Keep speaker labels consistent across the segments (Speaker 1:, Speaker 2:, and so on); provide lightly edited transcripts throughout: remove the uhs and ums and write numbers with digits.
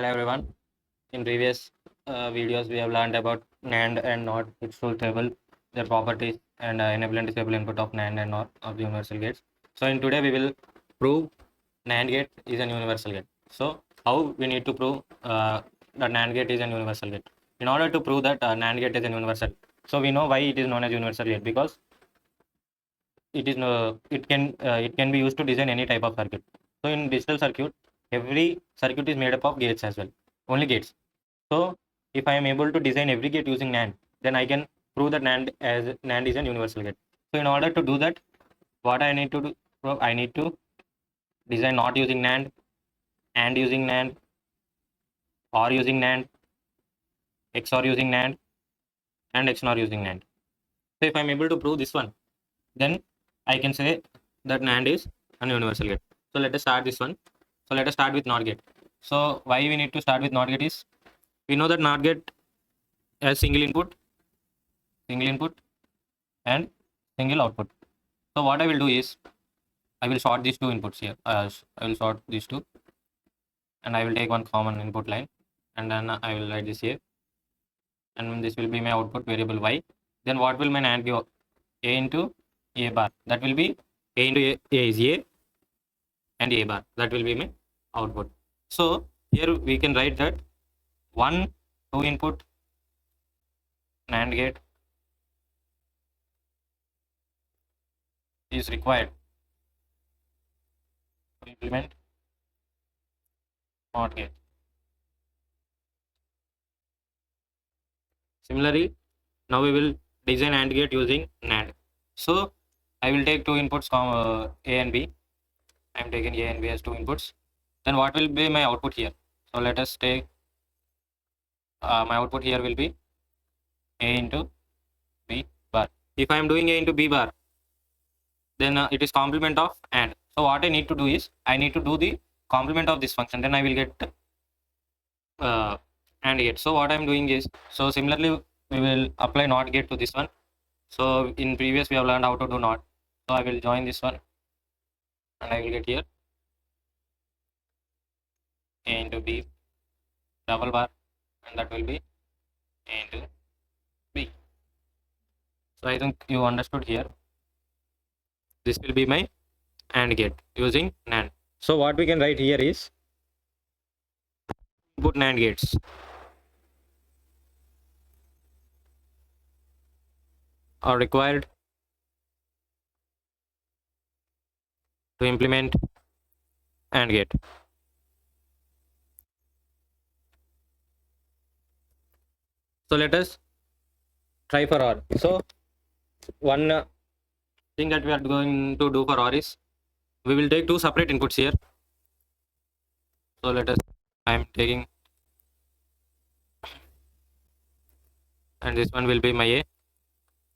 Speaker 1: Hello everyone. In previous videos, we have learned about NAND and NOR, its truth table, their properties, and enable and disable input of NAND and NOR of the universal gates. So in today we will prove NAND gate is an universal gate. So how we need to prove that NAND gate is an universal gate? In order to prove that NAND gate is an universal, so we know why it is known as universal gate, because it can be used to design any type of circuit. So in digital circuit, every circuit is made up of gates as well, only gates. So if I am able to design every gate using NAND, then I can prove that NAND is an universal gate. So in order to do that, what I need to do, I need to design not using NAND, AND using NAND, OR using NAND, XOR using NAND, and XNOR using NAND. So if I'm able to prove this one, then I can say that NAND is an universal gate. So let us start this one. So let us start with NOR gate. So why we need to start with NOR gate is, we know that NOR gate has single input, and single output. So what I will do is, I will sort these two inputs here. I will sort these two, and I will take one common input line, and then I will write this here, and this will be my output variable y. Then what will my NAND give? A into A bar. That will be A into A is A, and A bar. That will be my output. So here we can write that one 2 input NAND gate is required to implement NOT gate. Similarly, now we will design AND gate using NAND. So I will take two inputs, A and B. I am taking A and B as two inputs. Then what will be my output here? So let us take my output here will be A into B bar. If I am doing A into B bar, then it is complement of AND. So what I need to do is, I need to do the complement of this function. Then I will get AND gate. So what I am doing is, so similarly we will apply NOT gate to this one. So in previous we have learned how to do NOT. So I will join this one, and I will get here A into B double bar, and that will be A into B. So I think you understood here. This will be my AND gate using NAND. So what we can write here is, input NAND gates are required to implement AND gate. So let us try for OR. So one thing that we are going to do for OR is, we will take two separate inputs here. So let us, I am taking, and this one will be my A,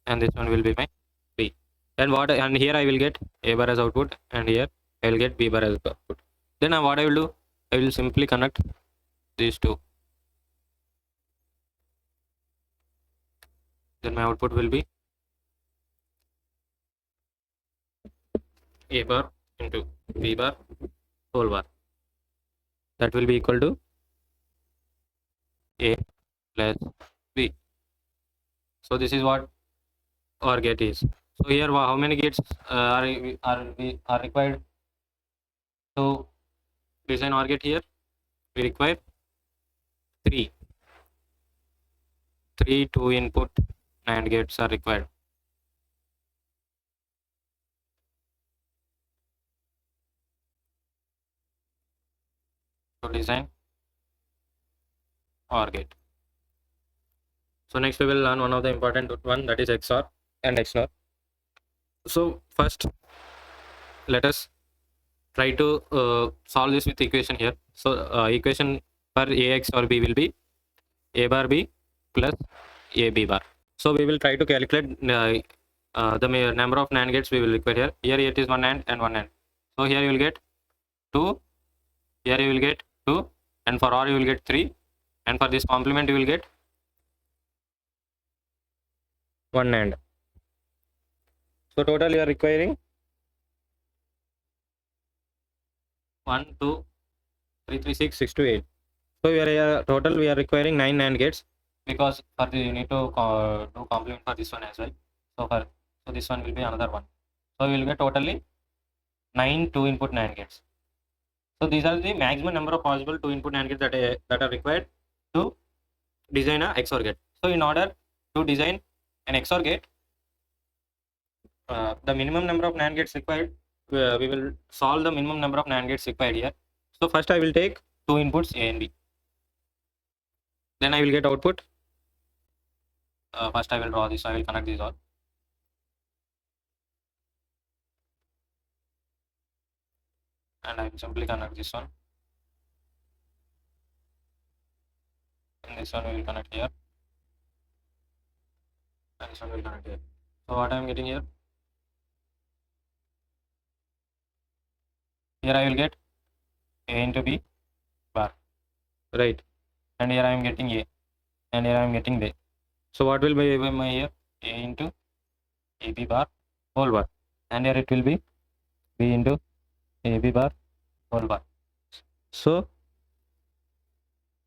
Speaker 1: and this one will be my B. And here I will get A bar as output, and here I will get B bar as output. Then what I will do, I will simply connect these two. Then my output will be A bar into B bar whole bar. That will be equal to A plus B. So this is what OR gate is. So here how many gates are required to design OR gate here? We require three 2 input NAND gates are required. To design OR gate. So next we will learn one of the important one, that is XOR and XNOR. So first let us try to solve this with equation here. So equation for AX or B will be A bar B plus AB bar. So we will try to calculate the number of NAND gates we will require here. Here it is one NAND and one NAND. So here you will get 2, here you will get 2, and for OR you will get 3, and for this complement you will get one NAND. So total you are requiring 1, 2, 3, 3, 6, 6 to 8. So we are requiring 9 NAND gates, because for the you need to do complement for this one as well. So this one will be another one. So we will get totally 9 2 input NAND gates. So these are the maximum number of possible 2 input NAND gates that are required to design a XOR gate. So in order to design an XOR gate, the minimum number of NAND gates required, we will solve the minimum number of NAND gates required here. So first I will take two inputs A and B. Then I will get output. First I will draw this. I will connect these all. And I will simply connect this one. And this one we will connect here. And this one will connect here. So what I am getting here? Here I will get A into B bar. Right. And here I am getting A. And here I am getting B. So what will be my here? A into AB bar whole bar. And here it will be B into AB bar whole bar. So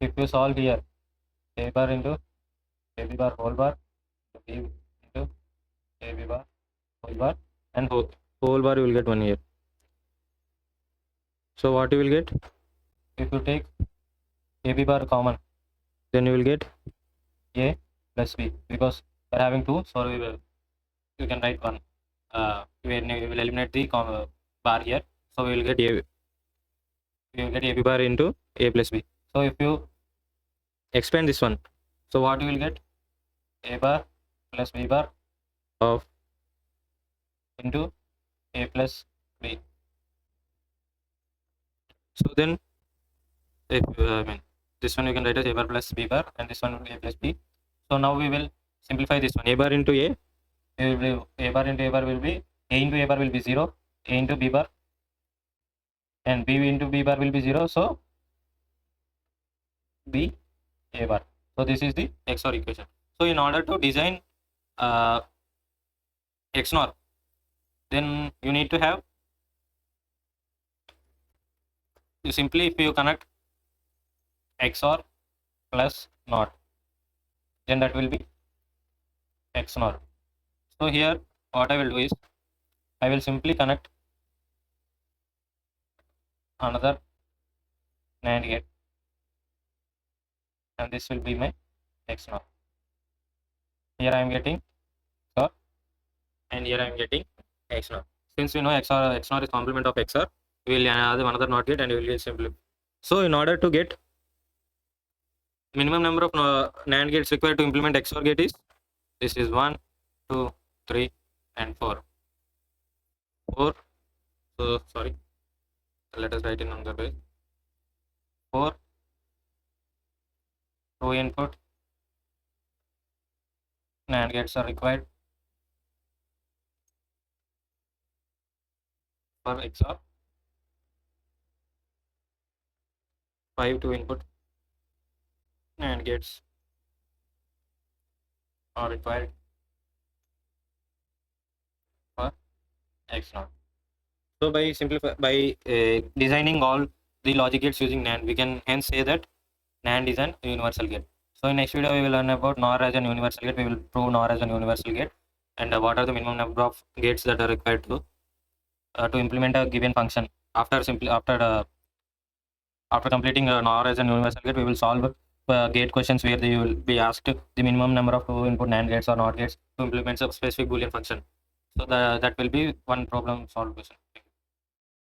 Speaker 1: if you solve here, A bar into AB bar whole bar, B into AB bar whole bar, and whole bar you will get 1 here. So what you will get? If you take AB bar common, then you will get A plus B, because we are having 2, so you can write 1. We will eliminate the bar here, so we will get A. We will get AB bar into A plus B. So if you expand this one, so what you will get? A bar plus B bar of into A plus B. So then, if this one you can write as A bar plus B bar, and this one will be A plus B. So now we will simplify this one. A bar into A, A bar into A bar will be A into A bar will be 0, A into B bar, and B into B bar will be 0. So B A bar. So this is the XOR equation. So in order to design XNOR, then you need to have, if you connect XOR plus NOT, then that will be XNOR. So here what I will do is, I will simply connect another NAND gate, and this will be my XNOR. Here I am getting XOR, and here I am getting XNOR. Since we know XNOR is complement of XOR, we will add another NOT gate and we will get simply. So in order to get minimum number of NAND gates required to implement XOR gate is, this is 1, 2, 3, and 4. 4. So sorry. Let us write in another way. 4 2 input NAND gates are required for XOR. 5 2 input NAND gates are required for XNOR. So by designing all the logic gates using NAND, we can hence say that NAND is an universal gate. So in next video we will learn about NOR as an universal gate. We will prove NOR as an universal gate, and what are the minimum number of gates that are required to implement a given function. After completing NOR as an universal gate, we will solve gate questions where you will be asked the minimum number of 2 input NAND gates or NOR gates to implement a specific Boolean function. So that will be one problem solved question.